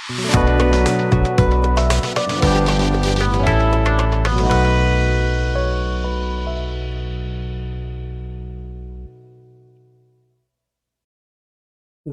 जय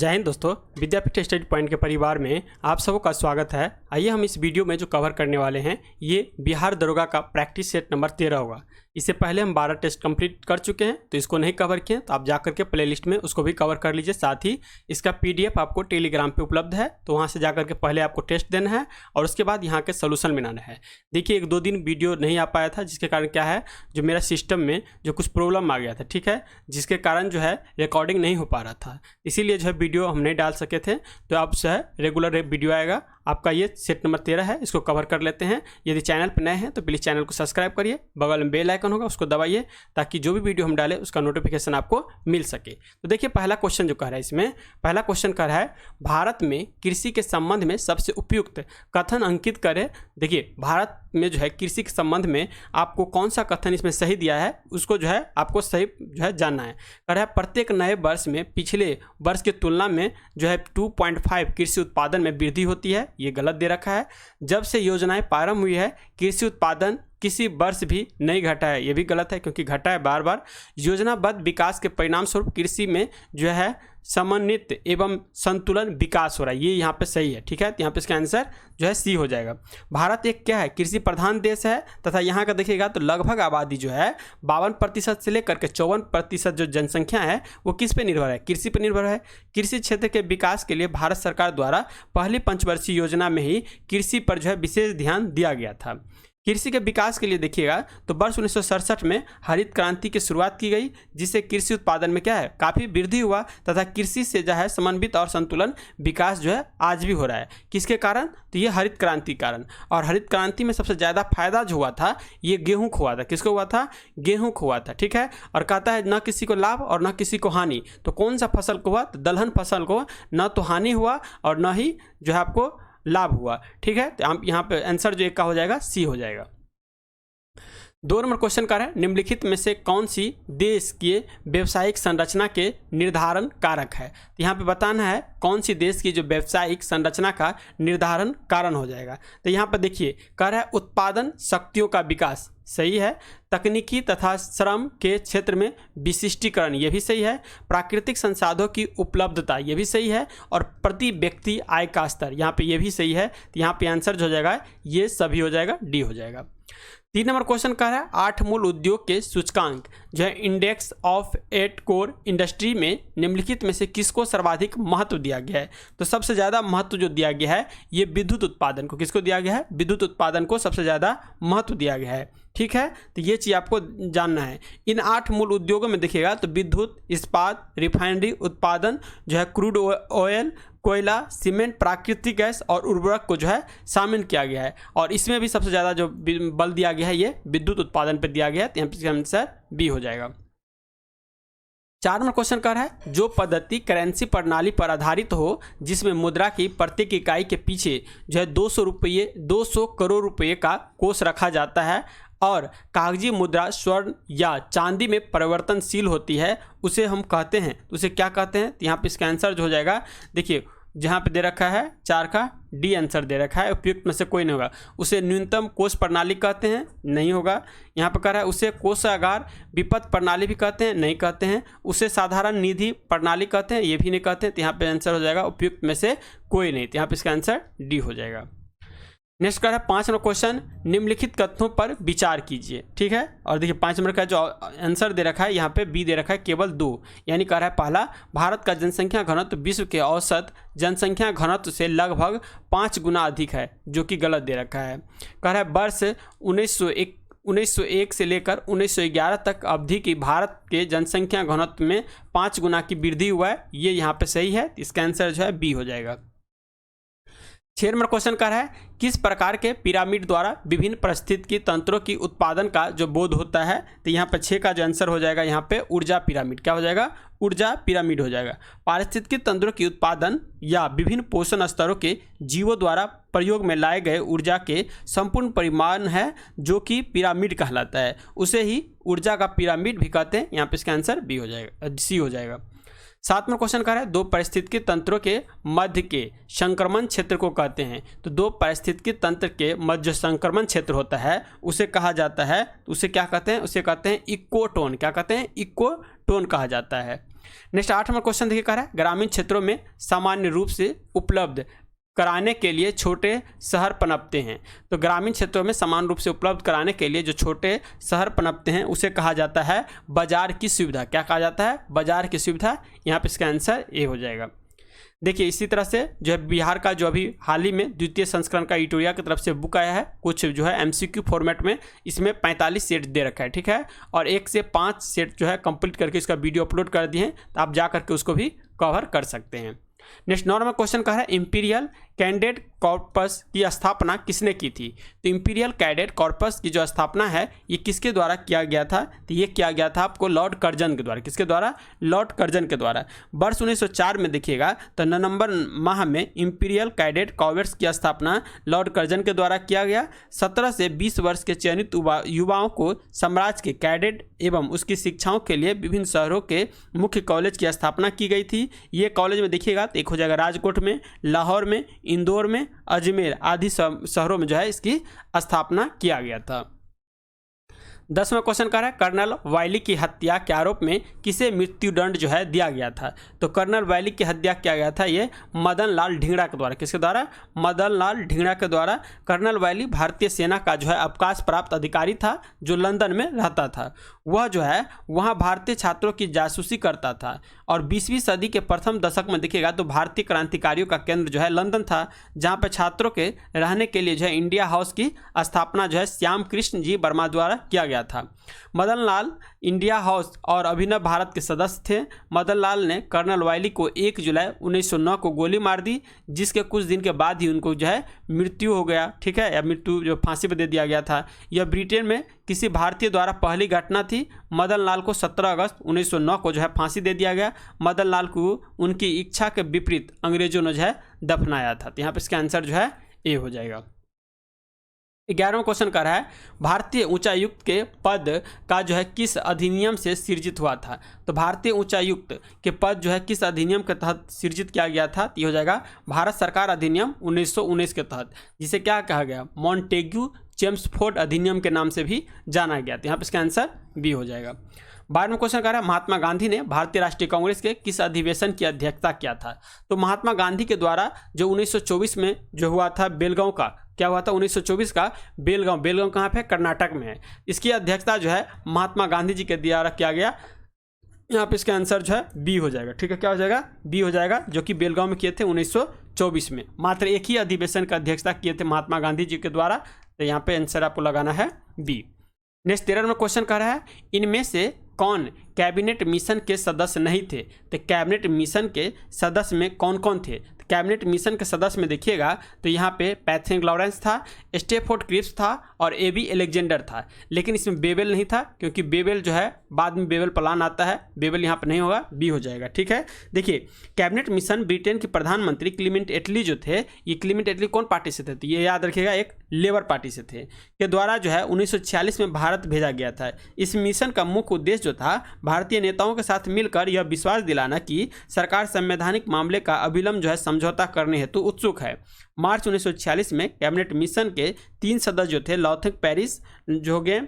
हिंद दोस्तों, विद्यापीठ study point के परिवार में आप सबका स्वागत है। आइए हम इस वीडियो में जो कवर करने वाले हैं ये बिहार दरोगा का प्रैक्टिस सेट नंबर 13 होगा। इससे पहले हम 12 टेस्ट कंप्लीट कर चुके हैं, तो इसको नहीं कवर किए तो आप जाकर के प्लेलिस्ट में उसको भी कवर कर लीजिए। साथ ही इसका पीडीएफ आपको टेलीग्राम पे उपलब्ध है, तो वहाँ से जाकर के पहले आपको टेस्ट देना है और उसके बाद यहाँ के सोल्यूशन बनाना है। देखिए 1-2 दिन वीडियो नहीं आ पाया था, जिसके कारण क्या है, जो मेरा सिस्टम में जो कुछ प्रॉब्लम आ गया था, ठीक है, जिसके कारण जो है रिकॉर्डिंग नहीं हो पा रहा था, इसीलिए जो है वीडियो हम नहीं डाल सके थे। तो अब जो है रेगुलर वीडियो आएगा। आपका ये सेट नंबर 13 है, इसको कवर कर लेते हैं। यदि चैनल पर नए हैं तो प्लीज़ चैनल को सब्सक्राइब करिए, बगल में बेल आइकन होगा उसको दबाइए ताकि जो भी वीडियो हम डालें उसका नोटिफिकेशन आपको मिल सके। तो देखिए पहला क्वेश्चन जो कह रहा है, इसमें पहला क्वेश्चन कह रहा है भारत में कृषि के संबंध में सबसे उपयुक्त कथन अंकित करें। देखिए भारत में जो है कृषि के संबंध में आपको कौन सा कथन इसमें सही दिया है उसको जो है आपको सही जो है जानना है। कह रहा है प्रत्येक नए वर्ष में पिछले वर्ष की तुलना में जो है 2.5 कृषि उत्पादन में वृद्धि होती है, ये गलत दे रखा है। जब से योजनाएं प्रारंभ हुई है कृषि उत्पादन किसी वर्ष भी नहीं घटा है, ये भी गलत है क्योंकि घटा है बार बार। योजनाबद्ध विकास के परिणाम स्वरूप कृषि में जो है समन्वित एवं संतुलन विकास हो रहा है, ये यहाँ पे सही है, ठीक है। तो यहाँ पे इसका आंसर जो है सी हो जाएगा। भारत एक क्या है, कृषि प्रधान देश है तथा यहाँ का देखिएगा तो लगभग आबादी जो है 52% से लेकर के 54% जो जनसंख्या है वो किस पे निर्भर है, कृषि पर निर्भर है। कृषि क्षेत्र के विकास के लिए भारत सरकार द्वारा पहली पंचवर्षीय योजना में ही कृषि पर जो है विशेष ध्यान दिया गया था। कृषि के विकास के लिए देखिएगा तो वर्ष 1967 में हरित क्रांति की शुरुआत की गई, जिससे कृषि उत्पादन में क्या है काफ़ी वृद्धि हुआ तथा कृषि से जो है समन्वित और संतुलन विकास जो है आज भी हो रहा है। किसके कारण, तो ये हरित क्रांति कारण। और हरित क्रांति में सबसे ज़्यादा फायदा जो हुआ था ये गेहूँ को हुआ था। किसको हुआ था, गेहूँ को हुआ था, ठीक है। और कहता है न किसी को लाभ और न किसी को हानि, तो कौन सा फसल को हुआ, तो दलहन फसल को न तो हानि हुआ और न ही जो है आपको लाभ हुआ, ठीक है। तो हम यहाँ पे आंसर जो एक का हो जाएगा सी हो जाएगा। 2 नंबर क्वेश्चन का है निम्नलिखित में से कौन सी देश के व्यवसायिक संरचना के निर्धारण कारक है। तो यहाँ पे बताना है कौन सी देश की जो व्यवसायिक संरचना का निर्धारण कारण हो जाएगा। तो यहाँ पे देखिए कह रहा है उत्पादन शक्तियों का विकास, सही है। तकनीकी तथा श्रम के क्षेत्र में विशिष्टीकरण, ये भी सही है। प्राकृतिक संसाधनों की उपलब्धता, ये भी सही है। और प्रति व्यक्ति आय का स्तर, यहाँ पे ये भी सही है। तो यहाँ पे आंसर जो हो जाएगा ये सभी हो जाएगा, डी हो जाएगा। 3 नंबर क्वेश्चन कह रहा है 8 मूल उद्योग के सूचकांक जो है इंडेक्स ऑफ 8 कोर इंडस्ट्री में निम्नलिखित में से किसको सर्वाधिक महत्व दिया गया है। तो सबसे ज़्यादा महत्व जो दिया गया है ये विद्युत उत्पादन को, किसको दिया गया है, विद्युत उत्पादन को सबसे ज़्यादा महत्व दिया गया है, ठीक है। तो ये चीज़ आपको जानना है। इन 8 मूल उद्योगों में देखिएगा तो विद्युत, इस्पात, रिफाइनरी उत्पादन जो है क्रूड ऑयल, कोयला, सीमेंट, प्राकृतिक गैस और उर्वरक को जो है शामिल किया गया है। और इसमें भी सबसे ज़्यादा जो बल दिया गया है ये विद्युत उत्पादन पर दिया गया है। तो यहाँ पे आंसर बी हो जाएगा। 4 नंबर क्वेश्चन कर है जो पद्धति करेंसी प्रणाली पर आधारित हो जिसमें मुद्रा की प्रत्येक इकाई के पीछे जो है 200 करोड़ रुपये का कोष रखा जाता है और कागजी मुद्रा स्वर्ण या चांदी में परिवर्तनशील होती है, उसे हम कहते हैं, तो उसे क्या कहते हैं। तो यहाँ पे इसका आंसर जो हो जाएगा, देखिए जहाँ पे दे रखा है 4 का डी आंसर दे रखा है, उपयुक्त में से कोई नहीं होगा। उसे न्यूनतम कोष प्रणाली कहते हैं, नहीं होगा। यहाँ पे कह रहा है उसे कोषागार विपत्ति प्रणाली भी कहते हैं, नहीं कहते हैं। उसे साधारण निधि प्रणाली कहते हैं, ये भी नहीं कहते हैं। तो यहाँ पे आंसर हो जाएगा उपयुक्त में से कोई नहीं। तो यहाँ पे इसका आंसर डी हो जाएगा। नेक्स्ट कर है 5 नंबर क्वेश्चन निम्नलिखित कथनों पर विचार कीजिए, ठीक है। और देखिए 5 नंबर का जो आंसर दे रखा है यहाँ पे बी दे रखा है केवल 2, यानी कह रहा है पहला भारत का जनसंख्या घनत्व विश्व के औसत जनसंख्या घनत्व से लगभग 5 गुना अधिक है, जो कि गलत दे रखा है। कह रहा है वर्ष 1901 से लेकर 1911 तक अवधि की भारत के जनसंख्या घनत्व में 5 गुना की वृद्धि हुआ है, ये यहाँ पे सही है। इसका आंसर जो है बी हो जाएगा। 6 नंबर क्वेश्चन कर है किस प्रकार के पिरामिड द्वारा विभिन्न पारिस्थितिकी तंत्रों की उत्पादन का जो बोध होता है। तो यहाँ पे 6 का जो आंसर हो जाएगा यहाँ पे ऊर्जा पिरामिड, क्या हो जाएगा, ऊर्जा पिरामिड हो जाएगा। पारिस्थितिकी तंत्रों की उत्पादन या विभिन्न पोषण स्तरों के जीवों द्वारा प्रयोग में लाए गए ऊर्जा के संपूर्ण परिमाण है जो कि पिरामिड कहलाता है, उसे ही ऊर्जा का पिरामिड भी कहते हैं। यहाँ पे इसका आंसर बी हो जाएगा, सी हो जाएगा। 7वां क्वेश्चन कह रहा है दो पारिस्थितिकी तंत्रों के मध्य के संक्रमण क्षेत्र को कहते हैं। तो दो पारिस्थितिकी तंत्र के मध्य जो संक्रमण क्षेत्र होता है उसे कहा जाता है, उसे क्या कहते हैं, उसे कहते हैं इकोटोन। क्या कहते हैं, इकोटोन कहा जाता है। नेक्स्ट 8वां क्वेश्चन देखिए कह रहा है ग्रामीण क्षेत्रों में सामान्य रूप से उपलब्ध कराने के लिए छोटे शहर पनपते हैं। तो ग्रामीण क्षेत्रों में समान रूप से उपलब्ध कराने के लिए जो छोटे शहर पनपते हैं उसे कहा जाता है बाजार की सुविधा। क्या कहा जाता है, बाजार की सुविधा। यहाँ पे इसका आंसर ए हो जाएगा। देखिए इसी तरह से जो है बिहार का जो अभी हाल ही में द्वितीय संस्करण का इटोरिया की तरफ से बुक आया है, कुछ जो है एमसीक्यू फॉर्मेट में, इसमें 45 सेट दे रखा है, ठीक है, और 1 से 5 सेट जो है कंप्लीट करके इसका वीडियो अपलोड कर दिए हैं, तो आप जा करके उसको भी कवर कर सकते हैं। नेक्स्ट 9वां क्वेश्चन कह रहा है इंपीरियल कैडेट कॉर्पस की स्थापना किसने की थी। तो इंपीरियल कैडेट कॉर्पस की जो स्थापना है ये किसके द्वारा किया गया था, तो ये किया गया था आपको लॉर्ड कर्जन के द्वारा। किसके द्वारा, लॉर्ड कर्जन के द्वारा। वर्ष 1904 में देखिएगा तो नवंबर माह में इंपीरियल कैडेट कॉर्प्स की स्थापना लॉर्ड कर्जन के द्वारा किया गया। 17 से 20 वर्ष के चयनित युवाओं को साम्राज्य के कैडेट एवं उसकी शिक्षाओं के लिए विभिन्न शहरों के मुख्य कॉलेज की स्थापना की गई थी। ये कॉलेज में देखिएगा तो एक हो जाएगा राजकोट में, लाहौर में, इंदौर में, अजमेर आदि शहरों में जो है इसकी स्थापना किया गया था। 10वां क्वेश्चन कह रहा है कर्नल वायली की हत्या के आरोप में किसे मृत्युदंड जो है दिया गया था। तो कर्नल वायली की हत्या किया गया था ये मदन लाल ढींगरा के द्वारा। किसके द्वारा, मदन लाल ढींगरा के द्वारा। कर्नल वायली भारतीय सेना का जो है अवकाश प्राप्त अधिकारी था जो लंदन में रहता था। वह जो है वहाँ भारतीय छात्रों की जासूसी करता था और 20वीं सदी के प्रथम दशक में देखिएगा तो भारतीय क्रांतिकारियों का केंद्र जो है लंदन था, जहाँ पर छात्रों के रहने के लिए जो है इंडिया हाउस की स्थापना जो है श्याम कृष्ण जी वर्मा द्वारा किया गया था। मदन लाल इंडिया हाउस और अभिनव भारत के सदस्य थे। मदन लाल ने कर्नल वायली को 1 जुलाई 1909 को गोली मार दी, जिसके कुछ दिन के बाद ही उनको जो है मृत्यु हो गया, ठीक है, या मृत्यु जो फांसी पर दे दिया गया था। यह ब्रिटेन में किसी भारतीय द्वारा पहली घटना थी। मदन लाल को 17 अगस्त 1909 को जो है फांसी दे दिया गया। मदन लाल को उनकी इच्छा के विपरीत अंग्रेजों ने जो है दफनाया था। तो यहाँ पर इसका आंसर जो है ए हो जाएगा। 11वां क्वेश्चन कर रहा है भारतीय उच्चायुक्त के पद का जो है किस अधिनियम से सृजित हुआ था। तो भारतीय उच्चायुक्त के पद जो है किस अधिनियम के तहत सृजित किया गया था, तो ये हो जाएगा भारत सरकार अधिनियम 1919 के तहत, जिसे क्या कहा गया, मॉन्टेग्यू चेम्सफोर्ड अधिनियम के नाम से भी जाना गया। तो यहाँ पर इसका आंसर बी हो जाएगा। 12वां क्वेश्चन कह रहा है महात्मा गांधी ने भारतीय राष्ट्रीय कांग्रेस के किस अधिवेशन की अध्यक्षता किया था। तो महात्मा गांधी के द्वारा जो 1924 में जो हुआ था बेलगांव का, क्या हुआ था 1924 का बेलगांव कहाँ पे, कर्नाटक में है। इसकी अध्यक्षता जो है महात्मा गांधी जी के द्वारा किया गया। यहाँ पे इसका आंसर जो है बी हो जाएगा, ठीक है, क्या हो जाएगा, बी हो जाएगा, जो कि बेलगांव में किए थे 1924 में। मात्र एक ही अधिवेशन की अध्यक्षता किए थे महात्मा गांधी जी के द्वारा। तो यहाँ पे आंसर आपको लगाना है बी। नेक्स्ट 13वां क्वेश्चन कह रहा है इनमें से कौन कैबिनेट मिशन के सदस्य नहीं थे। तो कैबिनेट मिशन के सदस्य में कौन कौन थे। तो कैबिनेट मिशन के सदस्य में देखिएगा तो यहाँ पे पैथिंग लॉरेंस था, स्टेफोर्ड क्रिप्स था और एबी अलेक्जेंडर था। लेकिन इसमें बेबल नहीं था, क्योंकि बेबल जो है बाद में बेबल प्लान आता है, बेबल यहाँ पर नहीं होगा, बी हो जाएगा, ठीक है। देखिए कैबिनेट मिशन ब्रिटेन के प्रधानमंत्री क्लीमेंट एटली जो थे, ये क्लीमेंट एटली कौन पार्टी से थे, तो ये याद रखिएगा एक लेबर पार्टी से थे, के द्वारा जो है 1946 में भारत भेजा गया था। इस मिशन का मुख्य उद्देश्य जो था भारतीय नेताओं के साथ मिलकर यह विश्वास दिलाना कि सरकार संवैधानिक मामले का अविलंब जो है समझौता करने हेतु उत्सुक है। मार्च 1946 में कैबिनेट मिशन के 3 सदस्य जो थे लॉथिंग पेरिस जो हो गए,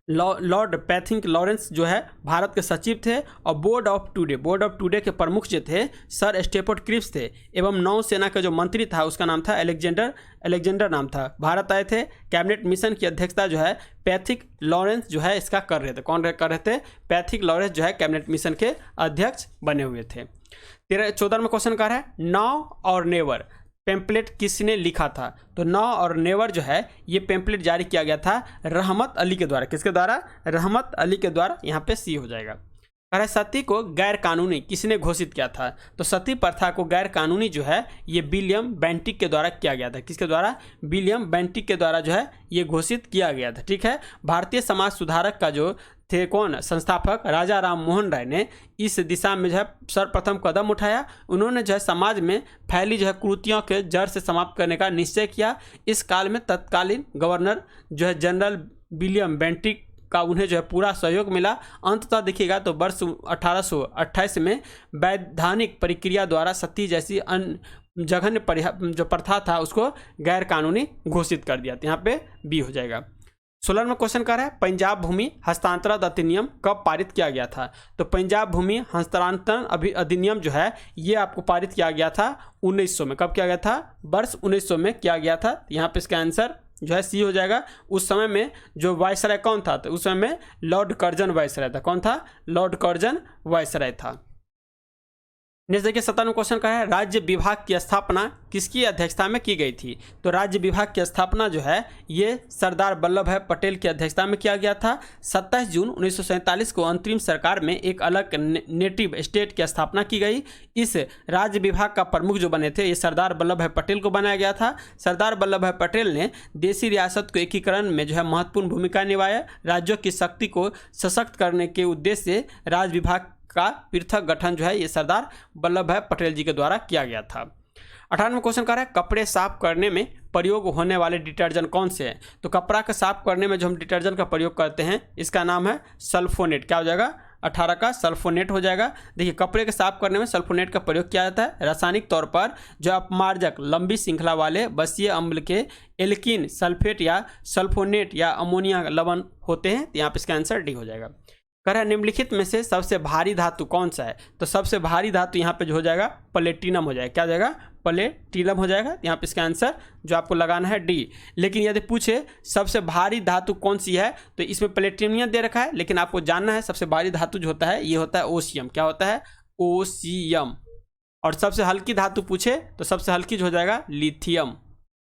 लॉर्ड पैथिंग लॉरेंस जो है भारत के सचिव थे, और बोर्ड ऑफ टुडे के प्रमुख जो थे सर स्टेफोर्ड क्रिप्स थे, एवं नौसेना का जो मंत्री था उसका नाम था अलेक्जेंडर नाम था। भारत आए थे। कैबिनेट मिशन की अध्यक्षता जो है पैथिक लॉरेंस जो है इसका कर रहे थे। कौन कर रहे थे, पैथिक लॉरेंस जो है कैबिनेट मिशन के अध्यक्ष बने हुए थे। 14वां क्वेश्चन कर रहा है नाउ और नेवर पेम्पलेट किसने लिखा था। तो नाउ और नेवर जो है ये पेम्पलेट जारी किया गया था रहमत अली के द्वारा। किसके द्वारा, रहमत अली के द्वारा। यहाँ पे सी हो जाएगा। अरे सती को गैर कानूनी किसने घोषित किया था। तो सती प्रथा को गैर कानूनी जो है ये विलियम बेंटिक के द्वारा किया गया था। किसके द्वारा, विलियम बेंटिक के द्वारा जो है ये घोषित किया गया था, ठीक है। भारतीय समाज सुधारक का जो थे कौन, संस्थापक राजा राम मोहन राय ने इस दिशा में जो है सर्वप्रथम कदम उठाया। उन्होंने जो है समाज में फैली जो है कुरीतियों के जड़ से समाप्त करने का निश्चय किया। इस काल में तत्कालीन गवर्नर जो है जनरल विलियम बेंटिक का उन्हें जो है पूरा सहयोग मिला। अंततः देखिएगा तो वर्ष 1828 में वैधानिक प्रक्रिया द्वारा सती जैसी अन्य जघन्य जो प्रथा था उसको गैर कानूनी घोषित कर दिया। तो यहाँ पे बी हो जाएगा। 16वां क्वेश्चन कर रहा है पंजाब भूमि हस्तांतरण अधिनियम कब पारित किया गया था? तो पंजाब भूमि हस्तांतरण अधिनियम जो है ये आपको पारित किया गया था 1900 में। कब किया गया था? वर्ष 1900 में किया गया था। यहाँ पे इसका आंसर जो है सी हो जाएगा। उस समय में जो वायसराय कौन था? तो उस समय में लॉर्ड कर्जन वायसराय था। कौन था? लॉर्ड कर्जन वायसराय था। नेक्स्ट देखिए 57वां क्वेश्चन का है राज्य विभाग की स्थापना किसकी अध्यक्षता में की गई थी? तो राज्य विभाग की स्थापना जो है ये सरदार वल्लभ भाई पटेल की अध्यक्षता में किया गया था। 27 जून 1947 को अंतरिम सरकार में एक अलग नेटिव स्टेट की स्थापना की गई। इस राज्य विभाग का प्रमुख जो बने थे ये सरदार वल्लभ भाई पटेल को बनाया गया था। सरदार वल्लभ भाई पटेल ने देशी रियासत को एकीकरण में जो है महत्वपूर्ण भूमिका निभाया। राज्यों की शक्ति को सशक्त करने के उद्देश्य से राज्य विभाग का पृथक गठन जो है ये सरदार वल्लभ भाई पटेल जी के द्वारा किया गया था। 58वां क्वेश्चन कर रहा है कपड़े साफ करने में प्रयोग होने वाले डिटर्जेंट कौन से हैं? तो कपड़ा का साफ करने में जो हम डिटर्जेंट का प्रयोग करते हैं इसका नाम है सल्फोनेट। क्या हो जाएगा? 18 का सल्फोनेट हो जाएगा। देखिए कपड़े के साफ करने में सल्फोनेट का प्रयोग किया जाता है। रासायनिक तौर पर जो अपमार्जक लंबी श्रृंखला वाले बसीय अम्ल के एल्कीन सल्फेट या सल्फोनेट या अमोनिया लवण होते हैं। यहाँ पे इसका आंसर डी हो जाएगा। कह रहा है निम्नलिखित में से सबसे भारी धातु कौन सा है? तो सबसे भारी धातु यहाँ पे जो हो जाएगा प्लेटिनम हो जाएगा। क्या हो जाएगा? प्लेटिनम हो जाएगा। यहाँ पे इसका आंसर जो आपको लगाना है डी। लेकिन यदि पूछे सबसे भारी धातु कौन सी है तो इसमें प्लेटिनियम दे रखा है, लेकिन आपको जानना है सबसे भारी धातु जो होता है ये होता है ओसियम। क्या होता है? ओसियम। और सबसे हल्की धातु पूछे तो सबसे हल्की जो हो जाएगा लिथियम।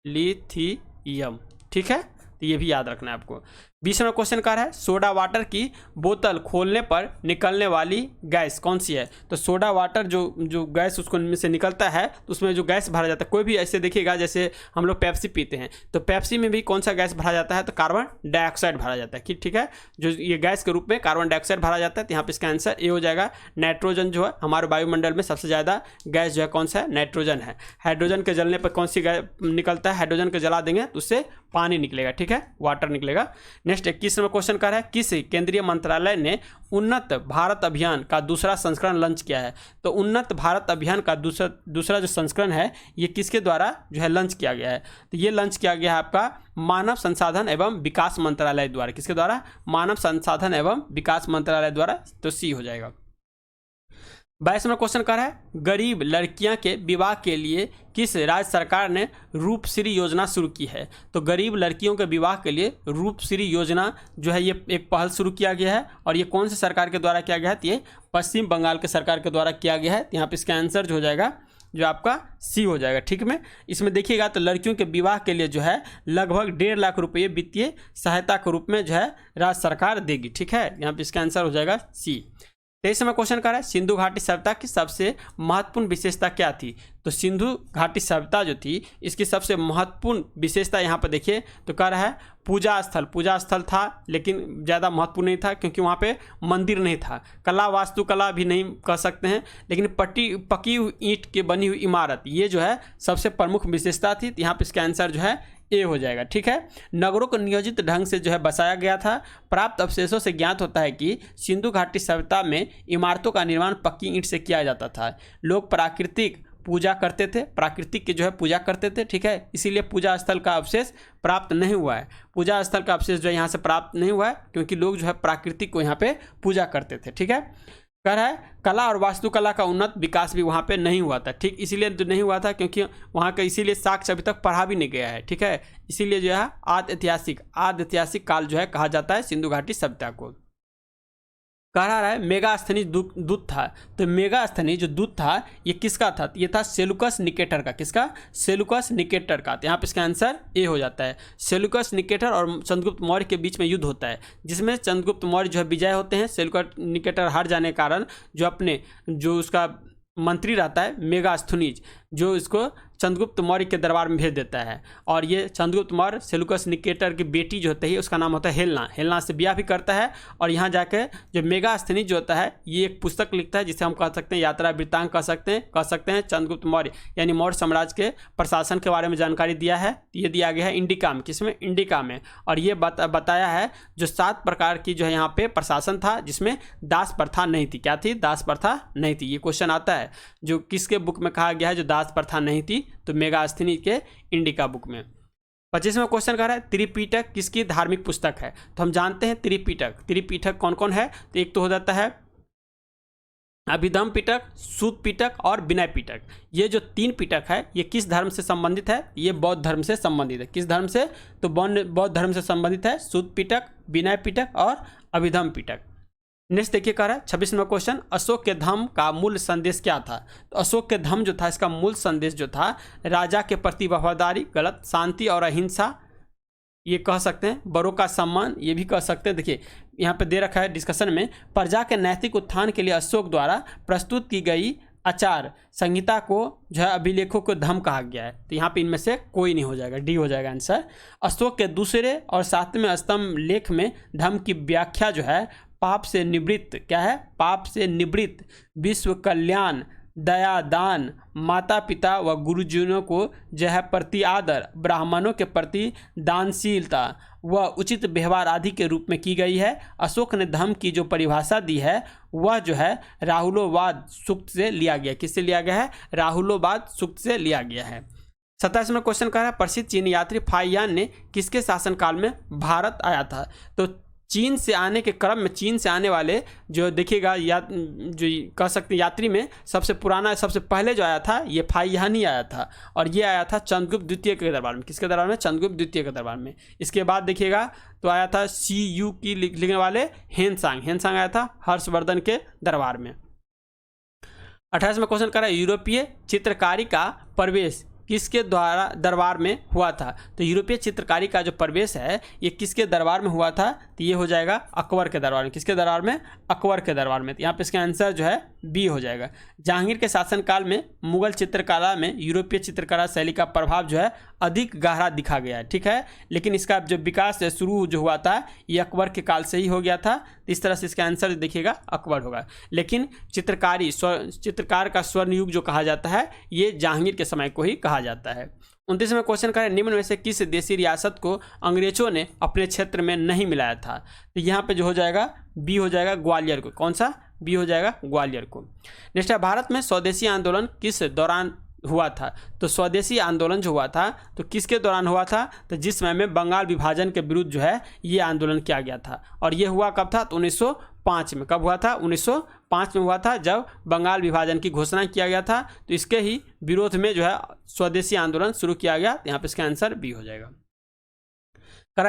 लिथियम। ठीक है, तो ये भी याद रखना है आपको। 20वां क्वेश्चन का है सोडा वाटर की बोतल खोलने पर निकलने वाली गैस कौन सी है? तो सोडा वाटर जो गैस उसको में से निकलता है तो उसमें जो गैस भरा जाता है, कोई भी ऐसे देखिएगा जैसे हम लोग पेप्सी पीते हैं तो पेप्सी में भी कौन सा गैस भरा जाता है? तो कार्बन डाइऑक्साइड भरा जाता है। ठीक है, जो ये गैस के रूप में कार्बन डाइऑक्साइड भरा जाता है। तो यहाँ पे इसका आंसर ए हो जाएगा। नाइट्रोजन जो है हमारे वायुमंडल में सबसे ज़्यादा गैस जो है कौन सा है? नाइट्रोजन है। हाइड्रोजन के जलने पर कौन सी गैस निकलता है? हाइड्रोजन को जला देंगे तो उससे पानी निकलेगा। ठीक है, वाटर निकलेगा। नेक्स्ट 21वां क्वेश्चन का है किस केंद्रीय मंत्रालय ने उन्नत भारत अभियान का दूसरा संस्करण लॉन्च किया है? तो उन्नत भारत अभियान का दूसरा जो संस्करण है ये किसके द्वारा जो है लॉन्च किया गया है? तो ये लॉन्च किया गया है आपका मानव संसाधन एवं विकास मंत्रालय द्वारा। किसके द्वारा? मानव संसाधन एवं विकास मंत्रालय द्वारा। तो सी हो जाएगा। 22वां क्वेश्चन कर रहा है गरीब लड़कियां के विवाह के लिए किस राज्य सरकार ने रूपश्री योजना शुरू की है? तो गरीब लड़कियों के विवाह के लिए रूपश्री योजना जो है ये एक पहल शुरू किया गया है। और ये कौन से सरकार के द्वारा किया गया है? तो ये पश्चिम बंगाल के सरकार के द्वारा किया गया है। यहाँ पे इसका आंसर जो हो जाएगा जो आपका सी हो जाएगा। ठीक में इसमें देखिएगा तो लड़कियों के विवाह के लिए जो है लगभग 1.5 लाख रुपये वित्तीय सहायता के रूप में जो है राज्य सरकार देगी। ठीक है, यहाँ पे इसका आंसर हो जाएगा सी। 23वां क्वेश्चन कर रहा है सिंधु घाटी सभ्यता की सबसे महत्वपूर्ण विशेषता क्या थी? तो सिंधु घाटी सभ्यता जो थी इसकी सबसे महत्वपूर्ण विशेषता यहाँ पर देखिए तो कह रहा है पूजा स्थल था, लेकिन ज़्यादा महत्वपूर्ण नहीं था क्योंकि वहाँ पे मंदिर नहीं था। कला वास्तुकला भी नहीं कह सकते हैं, लेकिन पकी हुई ईंट की बनी हुई इमारत ये जो है सबसे प्रमुख विशेषता थी। तो यहाँ पे इसका आंसर जो है ए हो जाएगा। ठीक है, नगरों को नियोजित ढंग से जो है बसाया गया था। प्राप्त अवशेषों से ज्ञात होता है कि सिंधु घाटी सभ्यता में इमारतों का निर्माण पक्की ईंट से किया जाता था। लोग प्राकृतिक पूजा करते थे, प्राकृतिक की जो है पूजा करते थे। ठीक है, इसीलिए पूजा स्थल का अवशेष प्राप्त नहीं हुआ है। पूजा स्थल का अवशेष जो है यहाँ से प्राप्त नहीं हुआ है क्योंकि लोग जो है प्राकृतिक को यहाँ पे पूजा करते थे। ठीक है, कह रहा है कला और वास्तुकला का उन्नत विकास भी वहाँ पे नहीं हुआ था। ठीक, इसीलिए तो नहीं हुआ था क्योंकि वहाँ का इसीलिए साक्ष्य अभी तक पढ़ा भी नहीं गया है। ठीक है, इसीलिए जो है आद्य ऐतिहासिक काल जो है कहा जाता है सिंधु घाटी सभ्यता को। कह रहा है मेगास्थनीज दूत था। तो मेगास्थनीज जो दूत था ये किसका था? ये था सेलुकस निकेटर का। किसका? सेलुकस निकेटर का। तो यहाँ पे इसका आंसर ए हो जाता है। सेलुकस निकेटर और चंद्रगुप्त मौर्य के बीच में युद्ध होता है जिसमें चंद्रगुप्त मौर्य जो है विजय होते हैं। सेलुकस निकेटर हार जाने के कारण जो उसका मंत्री रहता है मेगास्थनीज जो इसको चंद्रगुप्त मौर्य के दरबार में भेज देता है। और ये चंद्रगुप्त मौर्य सेल्यूकस निकेटर की बेटी जो होती है उसका नाम होता है हेलेना। हेलेना से ब्याह भी करता है और यहाँ जाकर जो मेगास्थनीज जो होता है ये एक पुस्तक लिखता है जिसे हम कह सकते हैं यात्रा वृत्तांत कह सकते हैं चंद्रगुप्त मौर्य यानी मौर्य साम्राज्य के प्रशासन के बारे में जानकारी दिया है। ये दिया गया है इंडिका में, किसमें, इंडिका में। और ये बताया है जो 7 प्रकार की जो है यहाँ पे प्रशासन था जिसमें दास प्रथा नहीं थी। क्या थी? दास प्रथा नहीं थी। ये क्वेश्चन आता है जो किसके बुक में कहा गया है जो दास प्रथा नहीं थी, तो मेगास्थनीज के इंडिका बुक में। 25वां क्वेश्चन कह रहा है त्रिपिटक किसकी धार्मिक पुस्तक है? तो हम जानते हैं त्रिपिटक कौन कौन है, तो एक तो हो जाता है अभिधम पिटक, सूत पिटक और विनय पिटक। ये जो 3 पिटक है ये किस धर्म से संबंधित है? ये बौद्ध धर्म से संबंधित है। किस धर्म से? तो बौद्ध धर्म से संबंधित है। सूत पिटक, विनय पिटक और अभिधम पिटक। नेक्स्ट देखिए कह रहा है 26वां क्वेश्चन अशोक के धम्म का मूल संदेश क्या था? तो अशोक के धम्म जो था इसका मूल संदेश जो था राजा के प्रति वफादारी, गलत, शांति और अहिंसा, ये कह सकते हैं, बड़ों का सम्मान, ये भी कह सकते हैं। देखिए यहाँ पे दे रखा है डिस्कशन में, प्रजा के नैतिक उत्थान के लिए अशोक द्वारा प्रस्तुत की गई आचार संहिता को जो है अभिलेखों को धम्म कहा गया है। तो यहाँ पे इनमें से कोई नहीं हो जाएगा, डी हो जाएगा आंसर। अशोक के दूसरे और 7वें स्तंभ लेख में धम्म की व्याख्या जो है पाप से निवृत्त, क्या है? पाप से निवृत्त, विश्व कल्याण, दया, दान, माता पिता व गुरुजनों को जो है प्रति आदर, ब्राह्मणों के प्रति दानशीलता व उचित व्यवहार आदि के रूप में की गई है। अशोक ने धम्म की जो परिभाषा दी है वह जो है राहुलोवाद सूक्त से लिया गया। किससे लिया गया है? राहुलोवाद सूक्त से लिया गया है। 27वां क्वेश्चन कह रहा है प्रसिद्ध चीनी यात्री फाहियान ने किसके शासनकाल में भारत आया था? तो चीन से आने के क्रम में, चीन से आने वाले जो देखिएगा जो कह सकते हैं यात्री में सबसे पुराना, सबसे पहले जो आया था ये फाहियान ही आया था। और ये आया था चंद्रगुप्त द्वितीय के दरबार में। किसके दरबार में? चंद्रगुप्त द्वितीय के दरबार में। इसके बाद देखिएगा तो आया था CU की लिखने वाले हेनसांग आया था हर्षवर्धन के दरबार में। 28वां क्वेश्चन कर रहा है यूरोपीय चित्रकारी का प्रवेश किसके द्वारा दरबार में हुआ था? तो यूरोपीय चित्रकारी का जो प्रवेश है ये किसके दरबार में हुआ था? तो ये हो जाएगा अकबर के दरबार में। किसके दरबार में? अकबर के दरबार में। तो यहाँ पे इसका आंसर जो है बी हो जाएगा। जहांगीर के शासनकाल में मुगल चित्रकला में यूरोपीय चित्रकला शैली का प्रभाव जो है अधिक गहरा दिखा गया है, ठीक है। लेकिन इसका जो विकास शुरू जो हुआ था ये अकबर के काल से ही हो गया था। इस तरह से इसका आंसर देखिएगा अकबर होगा। लेकिन चित्रकार का स्वर्ण युग जो कहा जाता है ये जहांगीर के समय को ही कहा जाता है। 29वां क्वेश्चन का है निम्न में से किस देशी रियासत को अंग्रेजों ने अपने क्षेत्र में नहीं मिलाया था? तो यहाँ पे जो हो जाएगा बी हो जाएगा ग्वालियर को। कौन सा? बी हो जाएगा ग्वालियर को। नेक्स्ट है भारत में स्वदेशी आंदोलन किस दौरान हुआ था? तो स्वदेशी आंदोलन जो हुआ था तो किसके दौरान हुआ था? तो जिस समय में बंगाल विभाजन के विरुद्ध जो है ये आंदोलन किया गया था। और ये हुआ कब था? तो 1905 में। कब हुआ था? 1905 में हुआ था जब बंगाल विभाजन की घोषणा किया गया था। तो इसके ही विरोध में जो है स्वदेशी आंदोलन शुरू किया गया। यहाँ पे इसका आंसर बी हो जाएगा।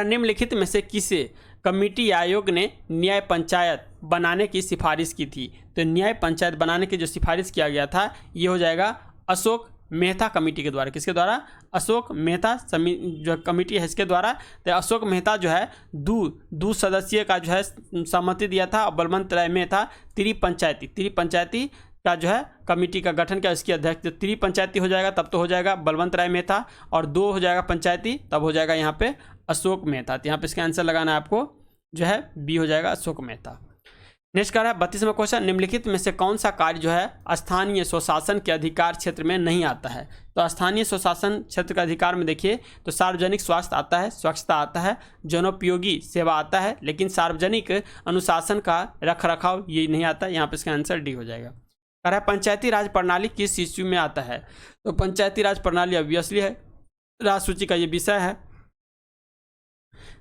निम्नलिखित में से किसे कमेटी आयोग ने न्याय पंचायत बनाने की सिफारिश की थी? तो न्याय पंचायत बनाने की जो सिफारिश किया गया था ये हो जाएगा अशोक मेहता कमेटी के द्वारा। किसके द्वारा? अशोक मेहता जो कमेटी है इसके द्वारा। तो अशोक मेहता जो है दो सदस्यीय का जो है सहमति दिया था। और बलवंत राय मेहता त्रिपंचायती का जो है कमेटी का गठन किया। इसकी अध्यक्ष त्रिपंचायती हो जाएगा तब तो हो जाएगा बलवंत राय मेहता, और 2 हो जाएगा पंचायती तब हो जाएगा यहाँ पे अशोक मेहता। तो यहाँ पे इसका आंसर लगाना है आपको जो है बी हो जाएगा अशोक मेहता। नेक्स्ट कर रहा है 32वां क्वेश्चन निम्नलिखित में से कौन सा कार्य जो है स्थानीय स्वशासन के अधिकार क्षेत्र में नहीं आता है? तो स्थानीय स्वशासन क्षेत्र के अधिकार में देखिए तो सार्वजनिक स्वास्थ्य आता है, स्वच्छता आता है, जनोपयोगी सेवा आता है, लेकिन सार्वजनिक अनुशासन का रखरखाव ये नहीं आता। यहाँ पे इसका आंसर डी हो जाएगा। कह रहा है पंचायती राज प्रणाली किस इश्यू में आता है? तो पंचायती राज प्रणाली ऑब्वियसली है, राज सूची का ये विषय है।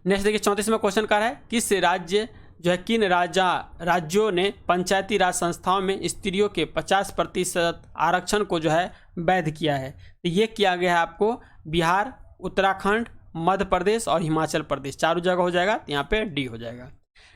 नेक्स्ट देखिए 34वां क्वेश्चन कह रहा है किस राज्य जो है किन राज्यों ने पंचायती राज संस्थाओं में स्त्रियों के 50% आरक्षण को जो है वैध किया है? तो ये किया गया है आपको बिहार, उत्तराखंड, मध्य प्रदेश और हिमाचल प्रदेश। चारों जगह हो जाएगा। तो यहाँ पे डी हो जाएगा।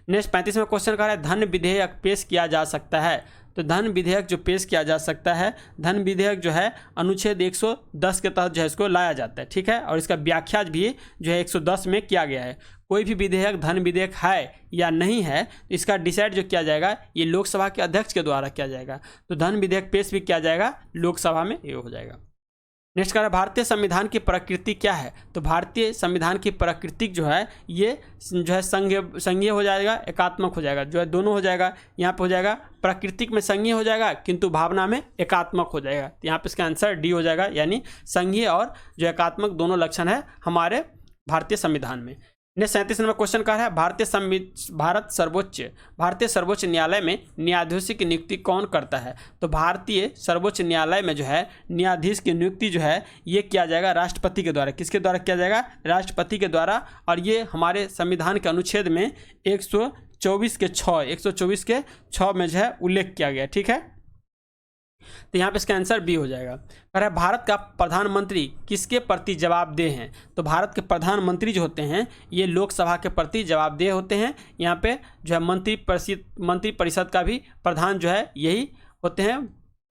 नेक्स्ट 35वां क्वेश्चन का है धन विधेयक पेश किया जा सकता है? तो धन विधेयक जो पेश किया जा सकता है, धन विधेयक जो है अनुच्छेद 110 के तहत जो है इसको लाया जाता है, ठीक है। और इसका व्याख्या भी जो है 110 में किया गया है। कोई भी विधेयक धन विधेयक है या नहीं है इसका डिसाइड जो किया जाएगा ये लोकसभा के अध्यक्ष के द्वारा किया जाएगा। तो धन विधेयक पेश भी किया जाएगा लोकसभा में, ये हो जाएगा। नेक्स्ट कह रहा है भारतीय संविधान की प्रकृति क्या है। तो भारतीय संविधान की प्रकृति जो है ये जो है संघीय हो जाएगा, एकात्मक हो जाएगा, जो है दोनों हो जाएगा। यहाँ पे हो जाएगा प्राकृतिक में संघीय हो जाएगा किंतु भावना में एकात्मक हो जाएगा। तो यहाँ पे इसका आंसर डी हो जाएगा, यानी संघीय और जो एकात्मक दोनों लक्षण है हमारे भारतीय संविधान में। नेक्स्ट 37 नंबर क्वेश्चन का है भारतीय सर्वोच्च न्यायालय में न्यायाधीश की नियुक्ति कौन करता है। तो भारतीय सर्वोच्च न्यायालय में जो है न्यायाधीश की नियुक्ति जो है ये किया जाएगा राष्ट्रपति के द्वारा। किसके द्वारा किया जाएगा? राष्ट्रपति के द्वारा। और ये हमारे संविधान के अनुच्छेद में 124 के 6 में जो है उल्लेख किया गया। ठीक है, तो यहाँ पे इसका आंसर बी हो जाएगा। कह रहा है भारत का प्रधानमंत्री किसके प्रति जवाबदेह हैं। तो भारत के प्रधानमंत्री जो होते हैं ये लोकसभा के प्रति जवाबदेह होते हैं। यहाँ पे जो है मंत्री परिषद का भी प्रधान जो है यही होते हैं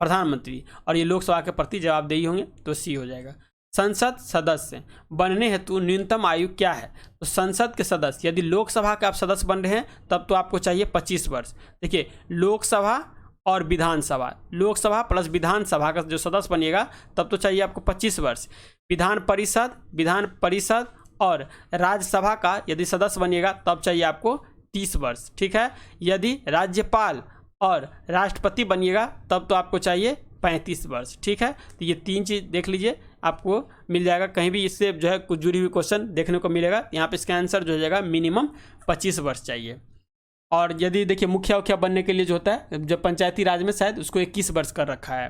प्रधानमंत्री, और ये लोकसभा के प्रति जवाबदेही होंगे। तो सी हो जाएगा। संसद सदस्य बनने हेतु न्यूनतम आयु क्या है। तो संसद के सदस्य, यदि लोकसभा के आप सदस्य बन रहे हैं तब तो आपको चाहिए 25 वर्ष। देखिए, लोकसभा और विधानसभा, लोकसभा प्लस विधानसभा का जो सदस्य बनिएगा तब तो चाहिए आपको 25 वर्ष। विधान परिषद और राज्यसभा का यदि सदस्य बनिएगा तब चाहिए आपको 30 वर्ष। ठीक है, यदि राज्यपाल और राष्ट्रपति बनिएगा तब तो आपको चाहिए 35 वर्ष। ठीक है, तो ये 3 चीज़ देख लीजिए, आपको मिल जाएगा कहीं भी इससे जो है कुछ जुड़ी हुई क्वेश्चन देखने को मिलेगा। यहाँ पे इसका आंसर जो हो जाएगा मिनिमम 25 वर्ष चाहिए। और यदि देखिए मुखिया बनने के लिए जो होता है, जो पंचायती राज में शायद उसको 21 वर्ष कर रखा है।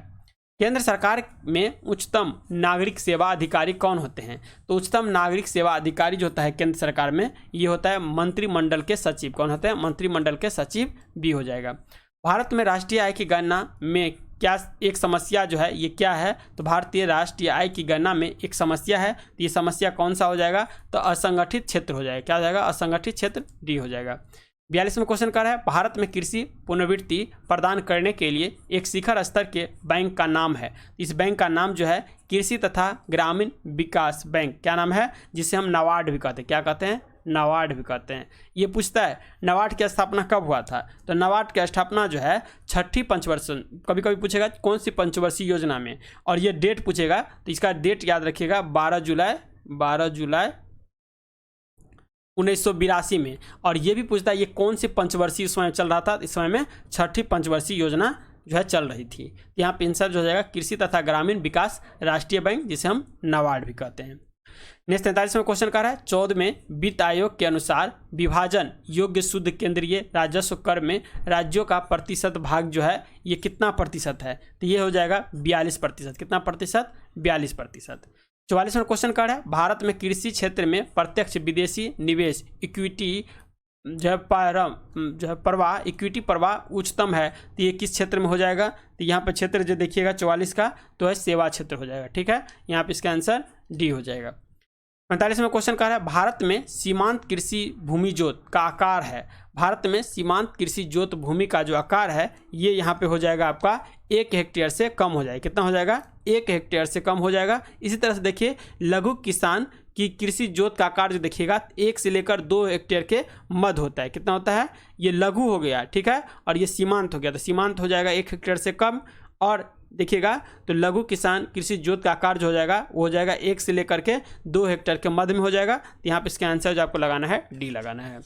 केंद्र सरकार में उच्चतम नागरिक सेवा अधिकारी कौन होते हैं। तो उच्चतम नागरिक सेवा अधिकारी जो होता है केंद्र सरकार में ये होता है मंत्रिमंडल के सचिव। कौन होते हैं? मंत्रिमंडल के सचिव। बी हो जाएगा। भारत में राष्ट्रीय आय की गणना में क्या एक समस्या जो है ये क्या है। तो भारतीय राष्ट्रीय आय की गणना में एक समस्या है। तो ये समस्या कौन सा हो जाएगा? तो असंगठित क्षेत्र हो जाएगा। क्या हो जाएगा? असंगठित क्षेत्र। डी हो जाएगा। 42वें क्वेश्चन का है भारत में कृषि पुनर्वृत्ति प्रदान करने के लिए एक शिखर स्तर के बैंक का नाम है। इस बैंक का नाम जो है कृषि तथा ग्रामीण विकास बैंक। क्या नाम है? जिसे हम नाबार्ड भी कहते हैं। क्या कहते हैं? नाबार्ड भी कहते हैं। ये पूछता है नाबार्ड की स्थापना कब हुआ था। तो नाबार्ड की स्थापना जो है 6ठी पंचवर्षीय, कभी कभी पूछेगा कौन सी पंचवर्षीय योजना में, और ये डेट पूछेगा तो इसका डेट याद रखिएगा 12 जुलाई 1982 में। और ये भी पूछता है ये कौन सी पंचवर्षीय इस समय चल रहा था। इस समय में 6ठी पंचवर्षीय योजना जो है चल रही थी। तो यहाँ पे आंसर जो हो जाएगा कृषि तथा ग्रामीण विकास राष्ट्रीय बैंक, जिसे हम नाबार्ड भी कहते हैं। नेक्स्ट 43वां क्वेश्चन का है 14वें वित्त आयोग के अनुसार विभाजन योग्य शुद्ध केंद्रीय राजस्व कर में राज्यों का प्रतिशत भाग जो है ये कितना प्रतिशत है। तो ये हो जाएगा 42%। कितना प्रतिशत? 42%। 44वां क्वेश्चन का है भारत में कृषि क्षेत्र में प्रत्यक्ष विदेशी निवेश इक्विटी जो है प्रवाह इक्विटी प्रवाह उच्चतम है। तो ये किस क्षेत्र में हो जाएगा? तो यहाँ पर क्षेत्र जो देखिएगा 44 का तो है सेवा क्षेत्र हो जाएगा। ठीक है, यहाँ पे इसका आंसर डी हो जाएगा। 45वां क्वेश्चन का है भारत में सीमांत कृषि भूमि जोत का आकार है। भारत में सीमांत कृषि जोत भूमि का जो आकार है ये यहाँ पे हो जाएगा आपका 1 हेक्टेयर से कम हो जाएगा। कितना हो जाएगा? 1 हेक्टेयर से कम हो जाएगा। इसी तरह से देखिए लघु किसान की कृषि जोत का आकार जो देखिएगा 1 से लेकर 2 हेक्टेयर के मध्य होता है। कितना होता है? ये लघु हो गया। ठीक है, और ये सीमांत हो गया। तो सीमांत हो जाएगा 1 हेक्टेयर से कम, और देखिएगा तो लघु किसान कृषि जोत का आकार जो हो जाएगा वो हो जाएगा 1 से लेकर के 2 हेक्टेयर के मध्य में हो जाएगा। तो यहाँ पे इसका आंसर जो आपको लगाना है डी लगाना है।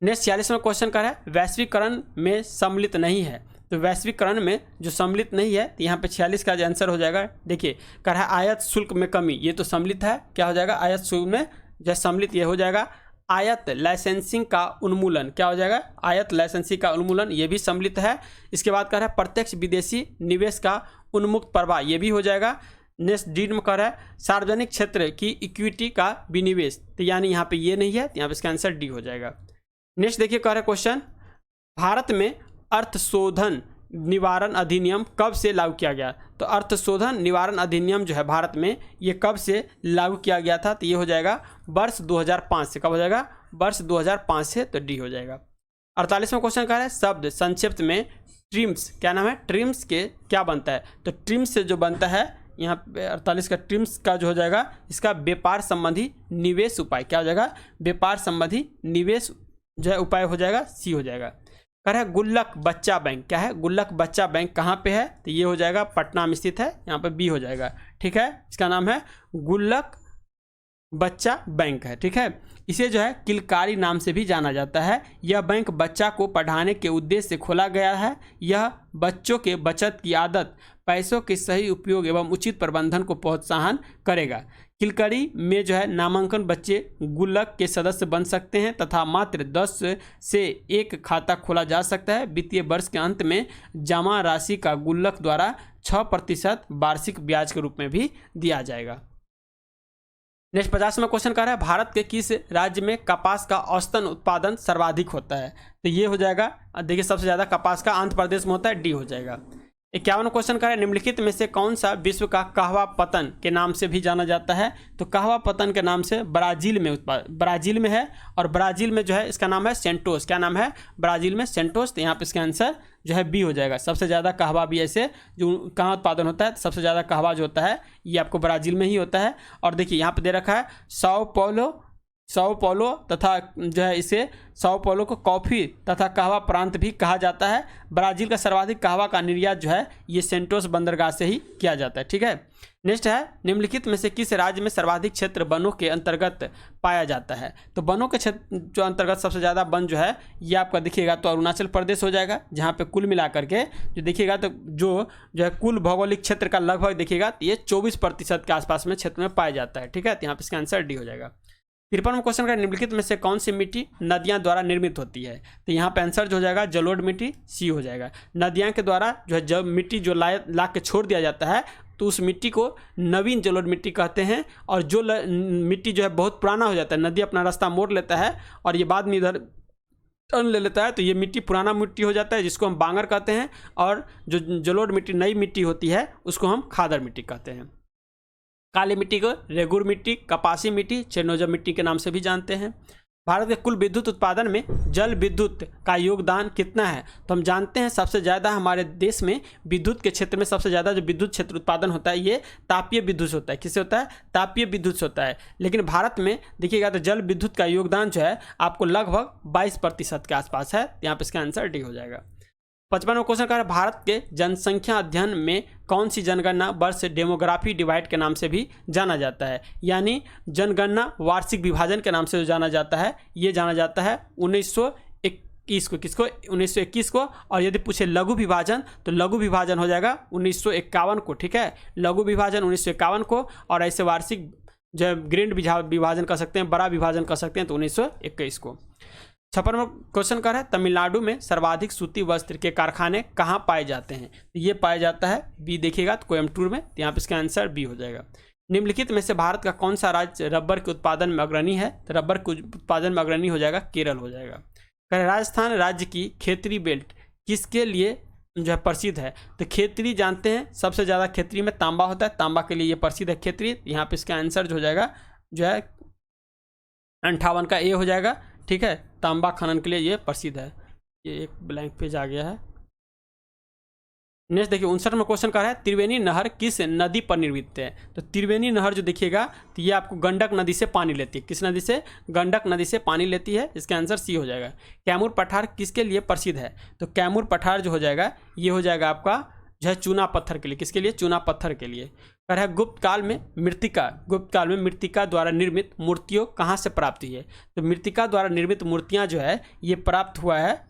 नेक्स्ट 46वां क्वेश्चन का है वैश्वीकरण में सम्मिलित नहीं है। तो वैश्वीकरण में जो सम्मिलित नहीं है तो यहाँ पे 46 का जो आंसर हो जाएगा देखिए कह रहा है आयात शुल्क में कमी। ये तो सम्मिलित है। क्या हो जाएगा? आयात शुल्क में जो सम्मिलित ये हो जाएगा। आयात लाइसेंसिंग का उन्मूलन। क्या हो जाएगा? आयात लाइसेंसिंग का उन्मूलन, ये भी सम्मिलित है। इसके बाद कह रहा है प्रत्यक्ष विदेशी निवेश का उन्मुक्त प्रवाह, ये भी हो जाएगा। नेक्स्ट डी में कह रहा है सार्वजनिक क्षेत्र की इक्विटी का विनिवेश। तो यानी यहाँ पे ये नहीं है, तो यहाँ पे इसका आंसर डी हो जाएगा। नेक्स्ट देखिए कह रहा है क्वेश्चन भारत में अर्थशोधन निवारण अधिनियम कब से लागू किया गया। तो अर्थशोधन निवारण अधिनियम जो है भारत में ये कब से लागू किया गया था। तो ये हो जाएगा वर्ष 2005 से। कब हो जाएगा? वर्ष 2005 से। तो डी हो जाएगा। 48वां क्वेश्चन का है शब्द संक्षिप्त में ट्रिम्स। क्या नाम है? ट्रिम्स के क्या बनता है। तो ट्रिम्स से जो बनता है यहाँ पे 48 का ट्रिम्स का जो हो जाएगा इसका व्यापार संबंधी निवेश उपाय। क्या हो जाएगा? व्यापार संबंधी निवेश जो है उपाय हो जाएगा। सी हो जाएगा। कह रहा है गुल्लक बच्चा बैंक, क्या है गुल्लक बच्चा बैंक कहाँ पे है, तो ये हो जाएगा पटना में स्थित है, यहाँ पे बी हो जाएगा। ठीक है, इसका नाम है गुल्लक बच्चा बैंक है। ठीक है, इसे जो है किलकारी नाम से भी जाना जाता है। यह बैंक बच्चा को पढ़ाने के उद्देश्य से खोला गया है। यह बच्चों के बचत की आदत, पैसों के सही उपयोग एवं उचित प्रबंधन को प्रोत्साहन करेगा। किलकारी में जो है नामांकन बच्चे गुल्लक के सदस्य बन सकते हैं तथा मात्र 10 से 1 खाता खोला जा सकता है। वित्तीय वर्ष के अंत में जमा राशि का गुल्लक द्वारा 6% वार्षिक ब्याज के रूप में भी दिया जाएगा। नेक्स्ट 50वां क्वेश्चन कह रहा है भारत के किस राज्य में कपास का औसतन उत्पादन सर्वाधिक होता है, तो ये हो जाएगा, देखिए सबसे ज़्यादा कपास का आंध्र प्रदेश में होता है, डी हो जाएगा। 51वां क्वेश्चन कह रहा है निम्नलिखित में से कौन सा विश्व का कहवा पतन के नाम से भी जाना जाता है, तो कहवा पतन के नाम से ब्राजील में है, और ब्राजील में जो है इसका नाम है सेंटोस। क्या नाम है ब्राजील में? सेंटोस। तो यहाँ पे इसका आंसर जो है बी हो जाएगा। सबसे ज़्यादा कहवा भी ऐसे जो कहाँ उत्पादन होता है, सबसे ज़्यादा कहवा जो होता है ये आपको ब्राज़ील में ही होता है। और देखिए यहाँ पे दे रखा है साओ पौलो तथा जो है इसे साओ पौलो को कॉफ़ी तथा कहवा प्रांत भी कहा जाता है। ब्राज़ील का सर्वाधिक कहवा का निर्यात जो है ये सेंटोस बंदरगाह से ही किया जाता है। ठीक है, नेक्स्ट है निम्नलिखित में से किस राज्य में सर्वाधिक क्षेत्र वनों के अंतर्गत पाया जाता है, तो वनों के क्षेत्र जो अंतर्गत सबसे ज़्यादा वन जो है ये आपका दिखेगा तो अरुणाचल प्रदेश हो जाएगा, जहाँ पे कुल मिलाकर के जो देखिएगा तो जो है कुल भौगोलिक क्षेत्र का लगभग देखिएगा तो ये 24% के आसपास में क्षेत्र में पाया जाता है। ठीक है, तो यहाँ पे इसका आंसर डी हो जाएगा। 53वां क्वेश्चन का निम्नलिखित में से कौन सी मिट्टी नदियां द्वारा निर्मित होती है, तो यहाँ पे आंसर जो हो जाएगा जलोढ़ मिट्टी, सी हो जाएगा। नदियां के द्वारा जो है जब मिट्टी जो ला के छोड़ दिया जाता है तो उस मिट्टी को नवीन जलोढ़ मिट्टी कहते हैं। और जो मिट्टी जो है बहुत पुराना हो जाता है, नदी अपना रास्ता मोड़ लेता है और ये बाद में इधर टर्न ले लेता है तो ये मिट्टी पुराना मिट्टी हो जाता है, जिसको हम बांगर कहते हैं। और जो जलोढ़ मिट्टी नई मिट्टी होती है उसको हम खादर मिट्टी कहते हैं। काली मिट्टी को रेगुर मिट्टी, कपासी मिट्टी, चेरनोजा मिट्टी के नाम से भी जानते हैं। भारत के कुल विद्युत उत्पादन में जल विद्युत का योगदान कितना है, तो हम जानते हैं सबसे ज़्यादा हमारे देश में विद्युत के क्षेत्र में सबसे ज़्यादा जो विद्युत क्षेत्र उत्पादन होता है ये तापीय विद्युत होता है। किससे होता है? तापीय विद्युत से होता है। लेकिन भारत में देखिएगा तो जल विद्युत का योगदान जो है आपको लगभग 22% के आसपास है। यहाँ पर इसका आंसर डी हो जाएगा। 55वां क्वेश्चन का है भारत के जनसंख्या अध्ययन में कौन सी जनगणना वर्ष डेमोग्राफी डिवाइड के नाम से भी जाना जाता है, यानी जनगणना वार्षिक विभाजन के नाम से जो जाना जाता है ये जाना जाता है 1921 को। किसको? 1921 को। और यदि पूछे लघु विभाजन तो लघु विभाजन हो जाएगा 1951 को। ठीक है, लघु विभाजन 1951 को। और ऐसे वार्षिक जो है ग्रेड विभाजन कर सकते हैं, बड़ा विभाजन कर सकते हैं तो 1921 को। 56वां क्वेश्चन कर है तमिलनाडु में सर्वाधिक सूती वस्त्र के कारखाने कहाँ पाए जाते हैं, तो ये पाया जाता है बी देखिएगा तो कोयम्बटूर में। तो यहाँ पे इसका आंसर बी हो जाएगा। निम्नलिखित में से भारत का कौन सा राज्य रबर के उत्पादन में अग्रणी है, तो रबर के उत्पादन में अग्रणी हो जाएगा केरल हो जाएगा। राजस्थान राज्य की खेतरी बेल्ट किसके लिए जो है प्रसिद्ध है, तो खेतरी जानते हैं सबसे ज़्यादा खेतरी में तांबा होता है, तांबा के लिए ये प्रसिद्ध है खेतरी। यहाँ पे इसका आंसर जो हो जाएगा जो है 58 का ए हो जाएगा। ठीक है, तांबा खनन के लिए ये प्रसिद्ध है। ये एक ब्लैंक पेज आ गया है। नेक्स्ट देखिए 59वां क्वेश्चन का है त्रिवेणी नहर किस नदी पर निर्मित है, तो त्रिवेणी नहर जो देखिएगा तो ये आपको गंडक नदी से पानी लेती है। किस नदी से? गंडक नदी से पानी लेती है। इसका आंसर सी हो जाएगा। कैमूर पठार किसके लिए प्रसिद्ध है, तो कैमूर पठार जो हो जाएगा ये हो जाएगा आपका जो है चूना पत्थर के लिए। किसके लिए? चूना पत्थर के लिए। कर है गुप्त काल में मृत्तिका द्वारा निर्मित मूर्तियों कहाँ से प्राप्त हुई है, तो मृत्तिका द्वारा निर्मित मूर्तियां जो है ये प्राप्त हुआ है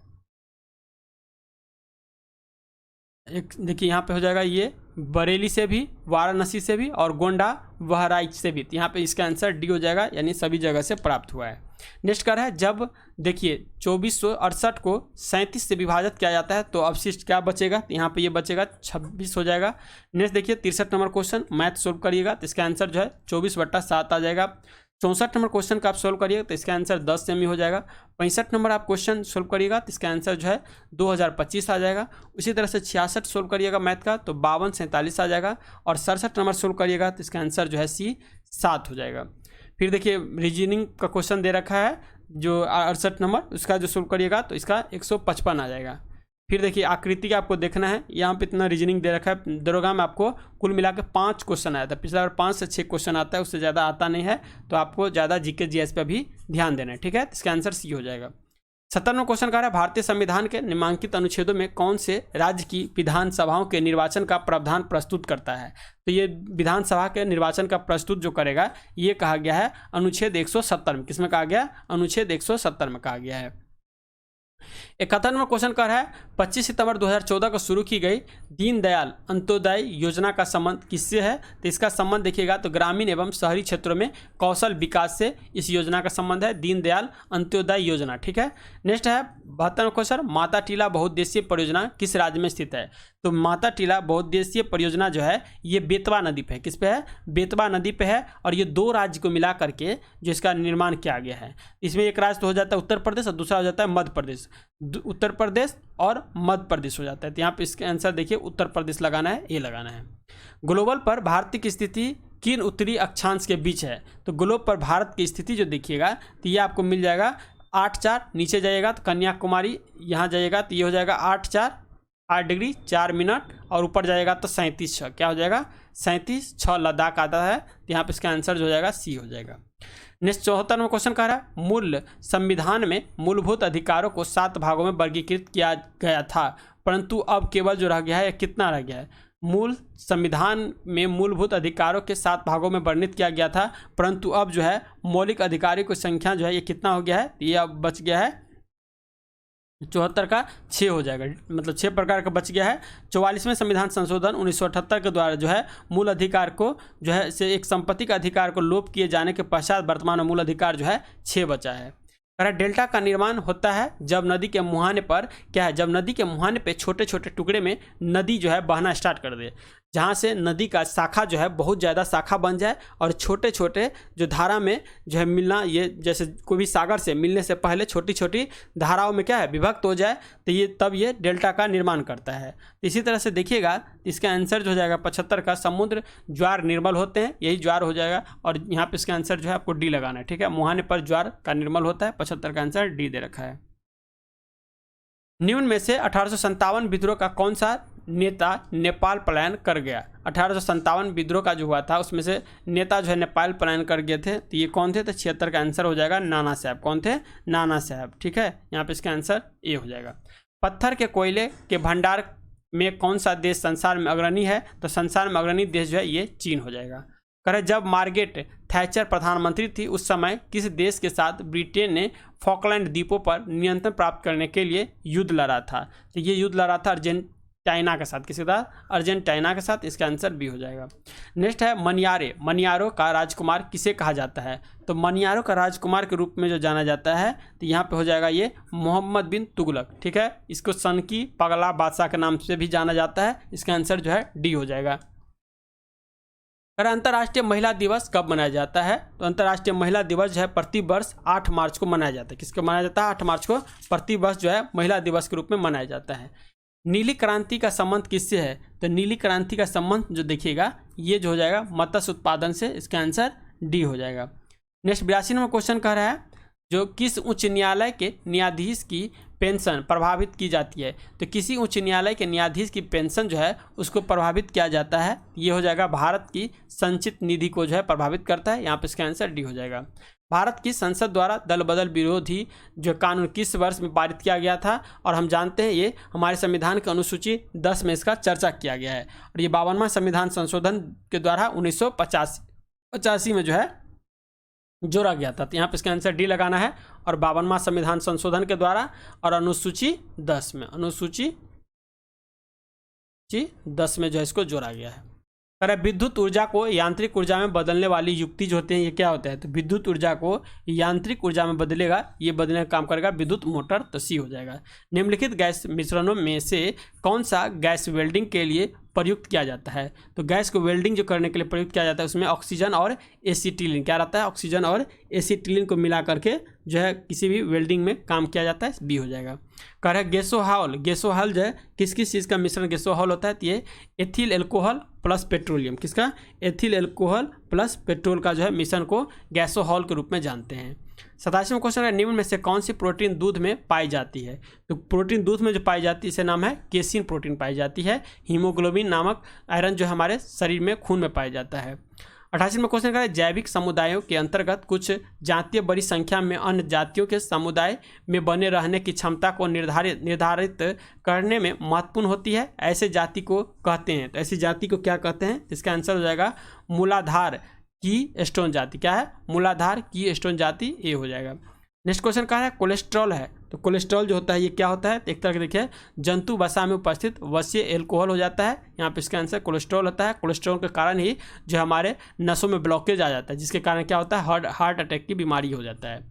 एक देखिए यहाँ पे हो जाएगा ये बरेली से भी, वाराणसी से भी और गोंडा बहराइच से भी। यहाँ पे इसका आंसर डी हो जाएगा, यानी सभी जगह से प्राप्त हुआ है। नेक्स्ट कर है जब देखिए 2468 को 37 से विभाजित किया जाता है तो अवशिष्ट क्या बचेगा, तो यहाँ पे ये बचेगा 26 हो जाएगा। नेक्स्ट देखिए 63 नंबर क्वेश्चन मैथ सोल्व करिएगा तो इसका आंसर जो है 24/7 आ जाएगा। 64 नंबर क्वेश्चन का आप सोल्व करिएगा तो इसका आंसर 10 सेमी हो जाएगा। 65 नंबर आप क्वेश्चन सोल्व करिएगा तो इसका आंसर जो है 2025 आ जाएगा। उसी तरह से 66 सोल्व करिएगा मैथ का तो 5247 आ जाएगा। और 67 नंबर सोल्व करिएगा तो इसका आंसर जो है सी 7 हो जाएगा। फिर देखिए रीजनिंग का क्वेश्चन दे रखा है जो 68 नंबर, उसका जो सोल्व करिएगा तो इसका 155 आ जाएगा। फिर देखिए आकृति का आपको देखना है, यहाँ पे इतना रीजनिंग दे रखा है। दरोगा में आपको कुल मिला के 5 क्वेश्चन आया था, पिछला बार 5 से 6 क्वेश्चन आता है, उससे ज़्यादा आता नहीं है। तो आपको ज़्यादा जीके जीएस पे भी ध्यान देना है। ठीक है, इसका आंसर सी हो जाएगा। 70वां क्वेश्चन कह रहा है भारतीय संविधान के निम्नलिखित अनुच्छेदों में कौन से राज्य की विधानसभाओं के निर्वाचन का प्रावधान प्रस्तुत करता है। तो ये विधानसभा के निर्वाचन का प्रस्तुत जो करेगा ये कहा गया है अनुच्छेद 170 में। किसमें कहा गया? अनुच्छेद 170 में कहा गया है। 71वां क्वेश्चन कर रहा है 25 सितंबर 2014 को शुरू की गई दीनदयाल अंत्योदय योजना का संबंध किससे है। तो इसका संबंध देखिएगा तो ग्रामीण एवं शहरी क्षेत्रों में कौशल विकास से इस योजना का संबंध है, दीनदयाल अंत्योदय योजना। ठीक है। नेक्स्ट है 72वां क्वेश्चन माता टीला बहुउद्देशीय परियोजना किस राज्य में स्थित है। तो माता टीला बहुउद्देशीय परियोजना जो है ये बेतवा नदी पे है। किस पे है? बेतवा नदी पे है। और ये 2 राज्य को मिला करके जो इसका निर्माण किया गया है। इसमें एक राज्य तो हो जाता है उत्तर प्रदेश और दूसरा हो जाता है मध्य प्रदेश। उत्तर प्रदेश और मध्य प्रदेश हो जाता है। तो यहाँ पे इसका आंसर देखिए उत्तर प्रदेश लगाना है, ये लगाना है। ग्लोबल पर भारत की स्थिति किन उत्तरी अक्षांश के बीच है। तो ग्लोब पर भारत की स्थिति जो देखिएगा तो ये आपको मिल जाएगा 8-4, नीचे जाइएगा तो कन्याकुमारी, यहाँ जाइएगा तो ये हो जाएगा 8 डिग्री 4 मिनट और ऊपर जाएगा तो 37.6। क्या हो जाएगा? 37.6 लद्दाख आता है। तो यहाँ पे इसका आंसर जो हो जाएगा सी हो जाएगा। नेक्स्ट 74वां क्वेश्चन कह रहा है मूल संविधान में मूलभूत अधिकारों को 7 भागों में वर्गीकृत किया गया था, परंतु अब केवल जो रह गया है कितना रह गया है। मूल संविधान में मूलभूत अधिकारों के 7 भागों में वर्णित किया गया था, परंतु अब जो है मौलिक अधिकारों की संख्या जो है ये कितना हो गया है। ये अब बच गया है 74 का 6 हो जाएगा, मतलब 6 प्रकार का बच गया है। 44वें संविधान संशोधन 1978 के द्वारा जो है मूल अधिकार को जो है से एक संपत्ति का अधिकार को लोप किए जाने के पश्चात वर्तमान में मूल अधिकार जो है 6 बचा है। डेल्टा का निर्माण होता है जब नदी के मुहाने पर क्या है, जब नदी के मुहाने पे छोटे छोटे टुकड़े में नदी जो है बहना स्टार्ट कर दे, जहाँ से नदी का शाखा जो है बहुत ज़्यादा शाखा बन जाए और छोटे छोटे जो धारा में जो है मिलना, ये जैसे कोई भी सागर से मिलने से पहले छोटी छोटी धाराओं में क्या है विभक्त हो जाए, तो ये तब ये डेल्टा का निर्माण करता है। इसी तरह से देखिएगा इसका आंसर जो हो जाएगा 75 का समुद्र ज्वार निर्मल होते हैं, यही ज्वार हो जाएगा। और यहाँ पे इसका आंसर जो है आपको डी लगाना है। ठीक है, मुहाने पर ज्वार का निर्मल होता है। 75 का आंसर डी दे रखा है। निम्न में से 1857 विद्रोह का कौन सा नेता नेपाल पलायन कर गया। 1857 विद्रोह का जो हुआ था उसमें से नेता जो है नेपाल पलायन कर गए थे, तो ये कौन थे। तो 76 का आंसर हो जाएगा नाना साहब। कौन थे? नाना साहब। ठीक है, यहाँ पे इसका आंसर ए हो जाएगा। पत्थर के कोयले के भंडार में कौन सा देश संसार में अग्रणी है। तो संसार में अग्रणी देश जो है ये चीन हो जाएगा। करें जब मार्गरेट थैचर प्रधानमंत्री थी उस समय किस देश के साथ ब्रिटेन ने फॉकलैंड द्वीपों पर नियंत्रण प्राप्त करने के लिए युद्ध लड़ा था। तो ये युद्ध लड़ा था अर्जेंटीना के साथ। किसके साथ? अर्जेंटीना के साथ। इसका आंसर बी हो जाएगा। नेक्स्ट है मनियारे। मनियारों का राजकुमार किसे कहा जाता है। तो मनियारों का राजकुमार के रूप में जो जाना जाता है तो यहाँ पे हो जाएगा ये मोहम्मद बिन तुगलक। ठीक है, इसको सन की पगला बादशाह के नाम से भी जाना जाता है। इसका आंसर जो है डी हो जाएगा। अंतर्राष्ट्रीय महिला दिवस कब मनाया जाता है। तो अंतर्राष्ट्रीय महिला दिवस जो है प्रति वर्ष 8 मार्च को मनाया जाता है। किसको मनाया जाता है? 8 मार्च को प्रति वर्ष जो है महिला दिवस के रूप में मनाया जाता है। नीली क्रांति का संबंध किससे है। तो नीली क्रांति का संबंध जो देखिएगा ये जो हो जाएगा मत्स्य उत्पादन से। इसका आंसर डी हो जाएगा। नेक्स्ट 82वां क्वेश्चन कह रहा है जो किस उच्च न्यायालय के न्यायाधीश की पेंशन प्रभावित की जाती है। तो किसी उच्च न्यायालय के न्यायाधीश की पेंशन जो है उसको प्रभावित किया जाता है। ये हो जाएगा भारत की संचित निधि को जो है प्रभावित करता है। यहाँ पे इसका आंसर डी हो जाएगा। भारत की संसद द्वारा दल बदल विरोधी जो कानून किस वर्ष में पारित किया गया था। और हम जानते हैं ये हमारे संविधान की अनुसूची 10 में इसका चर्चा किया गया है। और ये 52वां संविधान संशोधन के द्वारा 1985 में जो है जोड़ा गया था। तो यहाँ पे इसका आंसर डी लगाना है। और 52वां संविधान संशोधन के द्वारा और अनुसूची 10 में, अनुसूची 10 में जो है इसको जोड़ा गया है। विद्युत ऊर्जा को यांत्रिक ऊर्जा में बदलने वाली युक्ति जो होते हैं ये क्या होता है। तो विद्युत ऊर्जा को यांत्रिक ऊर्जा में बदलेगा, ये बदलने का काम करेगा विद्युत मोटर। तो सी हो जाएगा। निम्नलिखित गैस मिश्रणों में से कौन सा गैस वेल्डिंग के लिए प्रयुक्त किया जाता है। तो गैस को वेल्डिंग जो करने के लिए प्रयुक्त किया जाता है उसमें ऑक्सीजन और एसिटिलीन क्या रहता है। ऑक्सीजन और एसिटिलीन को मिला करके जो है किसी भी वेल्डिंग में काम किया जाता है। बी हो जाएगा। कह रहा है गैसोहॉल। गैसोहॉल जो है किस किस चीज़ का मिश्रण गैसोहॉल होता है। तो ये एथिल एल्कोहल प्लस पेट्रोलियम। किसका? एथिल एल्कोहल प्लस पेट्रोल का जो है मिश्रण को गैसोहॉल के रूप में जानते हैं। 87वां क्वेश्चन है निम्न में से कौन सी प्रोटीन दूध में पाई जाती है। तो प्रोटीन दूध में जो पाई जाती है इसे नाम है केसिन प्रोटीन पाई जाती है। हीमोग्लोबिन नामक आयरन जो हमारे शरीर में खून में पाया जाता है। 88वां क्वेश्चन है जैविक समुदायों के अंतर्गत कुछ जातीय बड़ी संख्या में अन्य जातियों के समुदाय में बने रहने की क्षमता को निर्धारित करने में महत्वपूर्ण होती है, ऐसे जाति को कहते हैं। तो ऐसी जाति को क्या कहते हैं? इसका आंसर हो जाएगा मूलाधार की स्टोन जाति। क्या है? मूलाधार की स्टोन जाति, ये हो जाएगा। नेक्स्ट क्वेश्चन क्या है? कोलेस्ट्रॉल है। तो कोलेस्ट्रॉल जो होता है ये क्या होता है? एक तरह के देखिए जंतु वसा में उपस्थित वसीय एल्कोहल हो जाता है। यहाँ पे इसका आंसर कोलेस्ट्रॉल होता है। कोलेस्ट्रॉल के कारण ही जो हमारे नसों में ब्लॉकेज आ जाता है, जिसके कारण क्या होता है? हार्ट अटैक की बीमारी हो जाता है।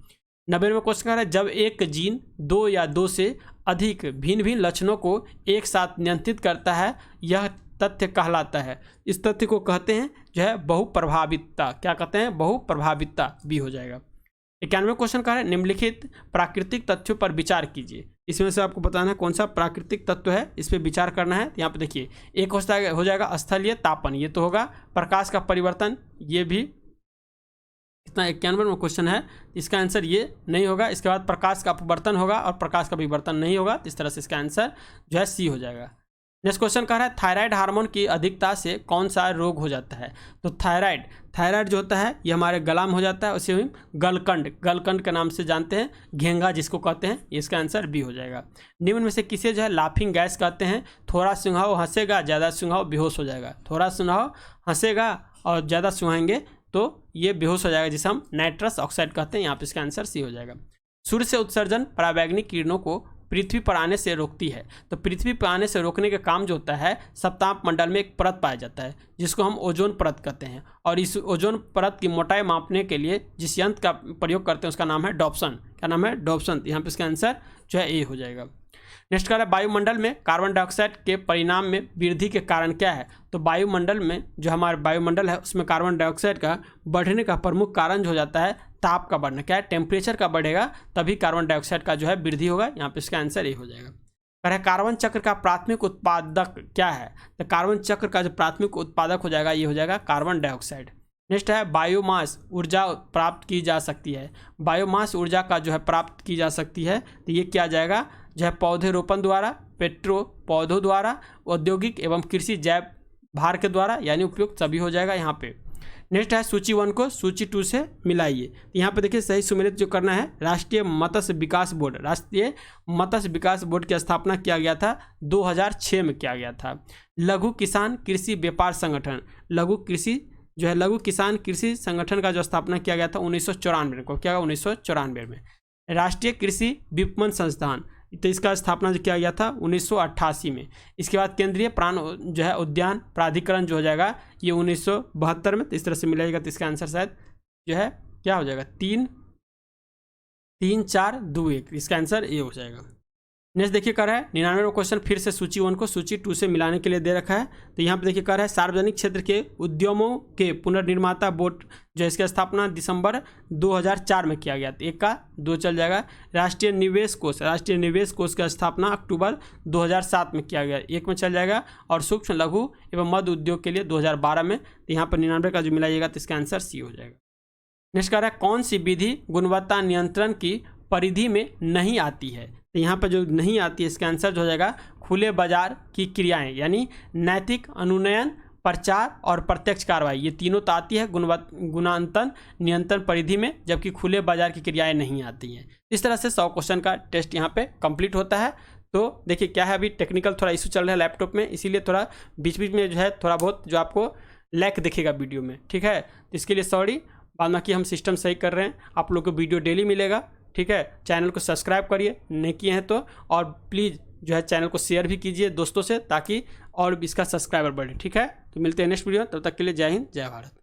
90वां क्वेश्चन है जब एक जीन 2 या 2 से अधिक भिन्न भिन्न लक्षणों को एक साथ नियंत्रित करता है, यह तथ्य कहलाता है। इस तथ्य को कहते हैं जो है बहुप्रभावितता। क्या कहते हैं? बहुप्रभावितता, बी हो जाएगा। 91वां क्वेश्चन का है निम्नलिखित प्राकृतिक तथ्यों पर विचार कीजिए। इसमें से आपको बताना है कौन सा प्राकृतिक तत्व है, इस पर विचार करना है। यहाँ पे देखिए एक हो जाएगा स्थलीय तापन, ये तो होगा। प्रकाश का परिवर्तन, ये भी कितना 91वां क्वेश्चन है, इसका आंसर ये नहीं होगा। इसके बाद प्रकाश का अपवर्तन होगा और प्रकाश का विवर्तन नहीं होगा। इस तरह से इसका आंसर जो है सी हो जाएगा। नेक्स्ट क्वेश्चन कह रहा है थायराइड हार्मोन की अधिकता से कौन सा रोग हो जाता है? तो थायराइड जो होता है ये हमारे गला में हो जाता है, उसे हम गलकंड के नाम से जानते हैं, घेंगा जिसको कहते हैं। इसका आंसर बी हो जाएगा। निम्न में से किसे जो है लाफिंग गैस कहते हैं? थोड़ा सूंघाओ हंसेगा, ज़्यादा सूंघाओ बेहोश हो जाएगा। थोड़ा सूंघाओ हंसेगा और ज़्यादा सूंघेंगे तो ये बेहोश हो जाएगा, जिसे हम नाइट्रस ऑक्साइड कहते हैं। यहाँ पे इसका आंसर सी हो जाएगा। सूर्य से उत्सर्जन पराबैंगनी किरणों को पृथ्वी पर आने से रोकती है। तो पृथ्वी पर आने से रोकने का काम जो होता है, सप्ताह मंडल में एक परत पाया जाता है जिसको हम ओजोन परत कहते हैं। और इस ओजोन परत की मोटाई मापने के लिए जिस यंत्र का प्रयोग करते हैं उसका नाम है डॉप्सन। क्या नाम है? डॉप्सन। यहाँ पे इसका आंसर जो है ए हो जाएगा। नेक्स्ट कह रहा है वायुमंडल में कार्बन डाइऑक्साइड के परिणाम में वृद्धि के कारण क्या है? तो वायुमंडल में जो हमारा वायुमंडल है उसमें कार्बन डाइऑक्साइड का बढ़ने का प्रमुख कारण जो हो जाता है ताप का बढ़ना। क्या है? टेम्परेचर का बढ़ेगा तभी कार्बन डाइऑक्साइड का जो है वृद्धि होगा। यहाँ पे इसका आंसर ये हो जाएगा। कह रहा है कार्बन चक्र का प्राथमिक उत्पादक क्या है? तो कार्बन चक्र का जो प्राथमिक उत्पादक हो जाएगा ये हो जाएगा कार्बन डाइऑक्साइड। नेक्स्ट है बायोमास ऊर्जा प्राप्त की जा सकती है। बायोमास ऊर्जा का जो है प्राप्त की जा सकती है, तो ये क्या जाएगा जो है पौधे रोपण द्वारा, पेट्रो पौधों द्वारा, औद्योगिक एवं कृषि जैव भार के द्वारा, यानी उपयुक्त सभी हो जाएगा यहाँ पे। नेक्स्ट है सूची 1 को सूची 2 से मिलाइए। तो यहाँ पे देखिए सही सुमेलित जो करना है, राष्ट्रीय मत्स्य विकास बोर्ड, राष्ट्रीय मत्स्य विकास बोर्ड की स्थापना किया गया था 2006 में किया गया था। लघु किसान कृषि व्यापार संगठन, लघु किसान कृषि संगठन का जो स्थापना किया गया था 1994 को, क्या 1994 में। राष्ट्रीय कृषि विपणन संस्थान, तो इसका स्थापना जो किया गया था 1988 में। इसके बाद केंद्रीय प्राण जो है उद्यान प्राधिकरण जो हो जाएगा ये 1972 में। तो इस तरह से मिलेगा, तो इसका आंसर शायद जो है क्या हो जाएगा 3 4 2 1, इसका आंसर ये हो जाएगा। नेक्स्ट देखिए कर रहा है 99वां क्वेश्चन फिर से सूची 1 को सूची 2 से मिलाने के लिए दे रखा है। तो यहाँ पे देखिए कर रहा है सार्वजनिक क्षेत्र के उद्यमों के पुनर्निर्माता बोर्ड जो इसकी स्थापना दिसंबर 2004 में किया गया। तो 1 का 2 चल जाएगा। राष्ट्रीय निवेश कोष की स्थापना अक्टूबर 2007 में किया गया, 1 में चल जाएगा। और सूक्ष्म लघु एवं मध्य उद्योग के लिए 2012 में। तो यहाँ पर 99 का जो मिलाइएगा तो इसका आंसर सी हो जाएगा। नेक्स्ट कर रहा है कौन सी विधि गुणवत्ता नियंत्रण की परिधि में नहीं आती है? तो यहाँ पर जो नहीं आती है इसका आंसर जो हो जाएगा खुले बाजार की क्रियाएं, यानी नैतिक अनुनयन, प्रचार और प्रत्यक्ष कार्रवाई, ये तीनों तो आती है गुणांतन नियंत्रण परिधि में, जबकि खुले बाजार की क्रियाएं नहीं आती हैं। इस तरह से 100 क्वेश्चन का टेस्ट यहाँ पे कंप्लीट होता है। तो देखिए क्या है, अभी टेक्निकल थोड़ा इशू चल रहा है लैपटॉप में, इसीलिए थोड़ा बीच बीच में जो है थोड़ा बहुत जो आपको लैक दिखेगा वीडियो में, ठीक है। तो इसके लिए सॉरी, बाद बाकी हम सिस्टम सही कर रहे हैं, आप लोग को वीडियो डेली मिलेगा, ठीक है। चैनल को सब्सक्राइब करिए नहीं किए हैं तो, और प्लीज़ जो है चैनल को शेयर भी कीजिए दोस्तों से, ताकि और इसका सब्सक्राइबर बढ़े, ठीक है। तो मिलते हैं नेक्स्ट वीडियो, तब तक के लिए जय हिंद जय भारत।